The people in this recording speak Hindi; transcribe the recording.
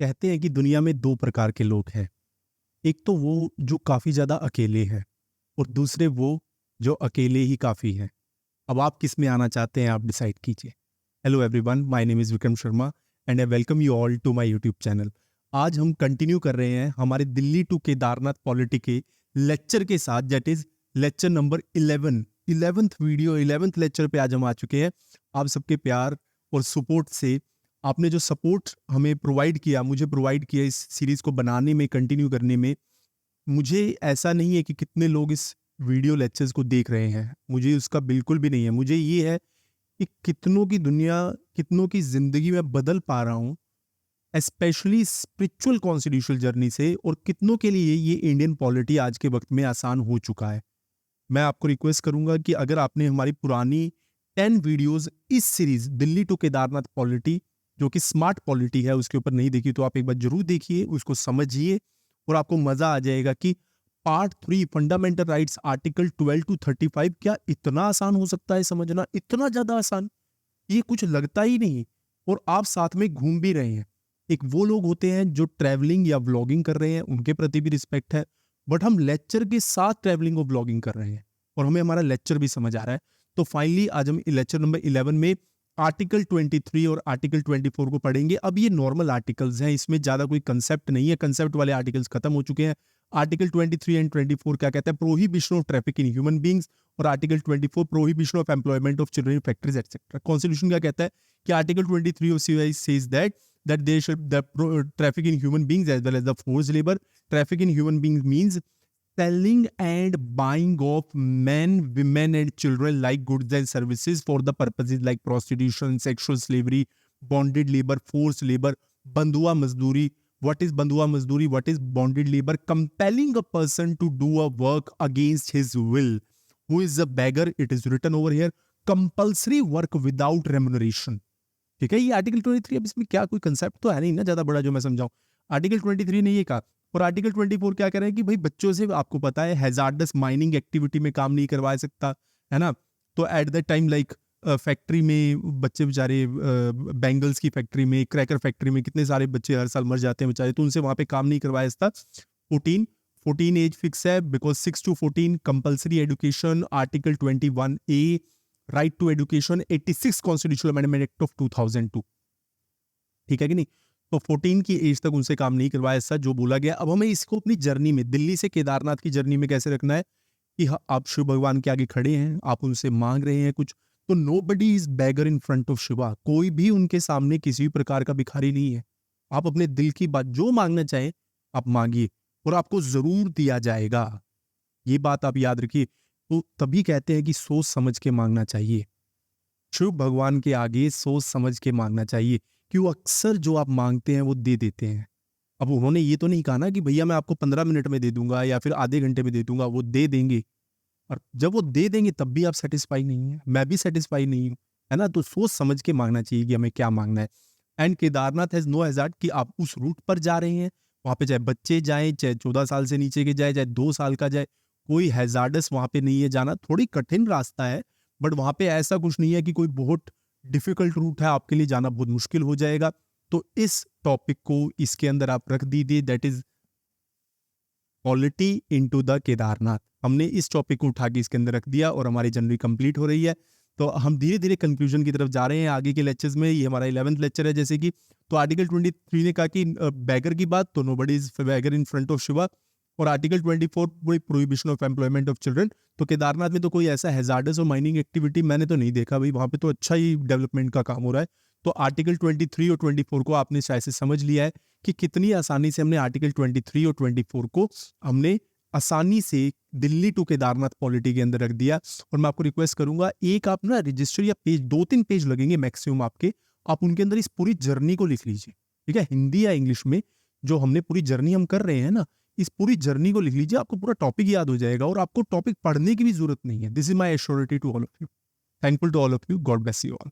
कहते हैं कि दुनिया में 2 प्रकार के लोग हैं। एक तो वो जो काफ़ी ज़्यादा अकेले हैं और दूसरे वो जो अकेले ही काफ़ी हैं। अब आप किस में आना चाहते हैं, आप डिसाइड कीजिए। Hello everyone, my name is Vikram Sharma and I welcome you all to my YouTube channel. आज हम कंटिन्यू कर रहे हैं हमारे दिल्ली टू केदारनाथ पॉलिटी के लेक्चर के साथ, that is lecture number 11। 11th video, 11th lecture पे आज हम आ चुके हैं। आप सबके प्यार और सपोर्ट से आपने जो सपोर्ट हमें प्रोवाइड किया, मुझे प्रोवाइड किया इस सीरीज़ को बनाने में, कंटिन्यू करने में, मुझे ऐसा नहीं है कि कितने लोग इस वीडियो लेक्चर्स को देख रहे हैं, मुझे उसका बिल्कुल भी नहीं है। मुझे ये है कि कितनों की दुनिया, कितनों की ज़िंदगी में बदल पा रहा हूँ, स्पेशली स्पिरिचुअल कॉन्स्टिट्यूशनल जर्नी से, और कितनों के लिए ये इंडियन पॉलिटी आज के वक्त में आसान हो चुका है। मैं आपको रिक्वेस्ट करूंगा कि अगर आपने हमारी पुरानी 10 वीडियोस इस series Delhi to Kedarnath polity, जो कि स्मार्ट पॉलिटी है, उसके ऊपर नहीं देखी तो आप एक बार जरूर देखिए, उसको समझिए और आपको मजा आ जाएगा कि part 3 fundamental rights article 12 to 35 क्या इतना आसान हो सकता है समझना, इतना ज्यादा आसान, ये कुछ लगता ही नहीं। और आप साथ में घूम भी रहे हैं। एक वो लोग होते हैं जो ट्रैवलिंग या व्लॉगिंग कर रहे हैं, उनके प्रति भी रिस्पेक्ट है, बट हम लेक्चर के साथ ट्रैवलिंग और व्लॉगिंग कर रहे हैं और हमें हमारा लेक्चर भी समझ आ रहा है। तो फाइनली आज हम लेक्चर नंबर 11 में आर्टिकल 23 और आर्टिकल 24 को पढ़ेंगे। अब ये नॉर्मल आर्टिकल्स हैं, इसमें ज्यादा कोई कंसेप्ट नहीं है, कंसेप्ट वाले आर्टिकल्स खत्म हो चुके हैं। आर्टिकल 23 एंड 24 क्या कहता है? Prohibition of traffic in human beings. और article 24 prohibition of employment of children in factories et cetera. Constitution क्या कहता है कि article 23 of CI says that they should traffic in human beings as well as the forced labor. Traffic in human beings means selling and buying of men, women and children like goods and services for the purposes like prostitution, sexual slavery, bonded labor, forced labor, bandua mazduri. What is bandua mazduri? What is bonded labor? Compelling a person to do a work against his will. Who is a beggar? It is written over here. Compulsory work without remuneration. ठीक है, ये आर्टिकल 23। अब इसमें क्या कोई कंसेप्ट तो है नहीं ना ज्यादा बड़ा जो मैं समझाऊं। आर्टिकल 23 ने ये कहा। और आर्टिकल 24 क्या कह रहे हैं कि भाई बच्चों से, आपको पता है, हैजार्डस माइनिंग एक्टिविटी में काम नहीं करवा सकता, है ना। तो at the time like factory में बच्चे बेचारे, बैंगल्स की फैक्ट्री में, क्रैकर फैक्ट्री में कितने सारे बच्चे हर साल मर जाते हैं बेचारे, तो उनसे वहां पे काम नहीं करवाया जाता। 14 एज फिक्स है, because 6 to 14 compulsory education. Article 21A right to education, 86 constitutional amendment act of 2002। ठीक है कि नहीं। तो 14 की एज तक उनसे काम नहीं करवाया, ऐसा जो बोला गया। अब हमें इसको अपनी जर्नी में, दिल्ली से केदारनाथ की जर्नी में कैसे रखना है कि आप शिव भगवान के आगे खड़े हैं, आप उनसे मांग रहे हैं कुछ, तो nobody is beggar in front of Shiva. कोई भी उनके सामने किसी भी प्रकार का भिखारी नहीं है। आप अपने दिल की बात जो मांगना चाहें आप मांगिए और आपको जरूर दिया जाएगा। ये बात आप याद रखिए। तो तभी कहते हैं कि सोच समझ के मांगना चाहिए। शिव भगवान के आगे सोच समझ के मांगना चाहिए, क्यों अक्सर जो आप मांगते हैं वो दे देते हैं। अब उन्होंने ये तो नहीं कहा ना कि भैया मैं आपको 15 मिनट में दे दूंगा या फिर आधे घंटे में दे दूंगा, वो दे देंगे। और जब वो दे देंगे तब भी आप सेटिस्फाई नहीं है, मैं भी सेटिस्फाई नहीं हूँ, है ना। तो सोच समझ के मांगना चाहिए कि हमें क्या मांगना है। And Kedarnath has no hazard कि आप उस रूट पर जा रहे हैं, वहां पे चाहे बच्चे जाएं, चाहे 14 साल से नीचे के जाए, चाहे 2 साल का जाए, कोई हैजार्डस वहां पे नहीं है जाना। थोड़ी कठिन रास्ता है, बट वहां पे ऐसा कुछ नहीं है कि कोई बहुत डिफिकल्ट रूट है, आपके लिए जाना बहुत मुश्किल हो जाएगा। तो इस टॉपिक को इसके अंदर आप रख दीजिए, that is polity into the Kedarnath. हमने इस टॉपिक को उठा के इसके अंदर रख दिया और हमारी जर्नी कंप्लीट हो रही है। तो हम धीरे धीरे कंक्लूजन की तरफ जा रहे हैं आगे के लेक्चर्स में। ये हमारा 11th लेक्चर है जैसे कि। तो आर्टिकल 23 ने कहा कि बैगर की बात, तो nobody is beggar in front of Shiva. और article 24 prohibition of employment of children. तो केदारनाथ में तो कोई ऐसा हैजार्डस और माइनिंग एक्टिविटी मैंने तो नहीं देखा भाई, वहां पे तो अच्छा ही डेवलपमेंट का काम हो रहा है। तो आर्टिकल 23 और 24 को आपने शायद से समझ लिया है कि कितनी आसानी से हमने आर्टिकल 23 और 24 को हमने आसानी से दिल्ली टू केदारनाथ पॉलिटी के अंदर रख दिया। और मैं आपको रिक्वेस्ट करूंगा, एक आप ना रजिस्टर या पेज, 2-3 पेज लगेंगे मैक्सिमम आपके, आप उनके अंदर इस पूरी जर्नी को लिख लीजिए। ठीक है, हिंदी या इंग्लिश में जो हमने पूरी जर्नी हम कर रहे हैं ना, इस पूरी जर्नी को लिख लीजिए, आपको पूरा टॉपिक याद हो जाएगा और आपको टॉपिक पढ़ने की भी जरूरत नहीं है। This is my assurity to all of you. Thankful to all of you. God bless you all.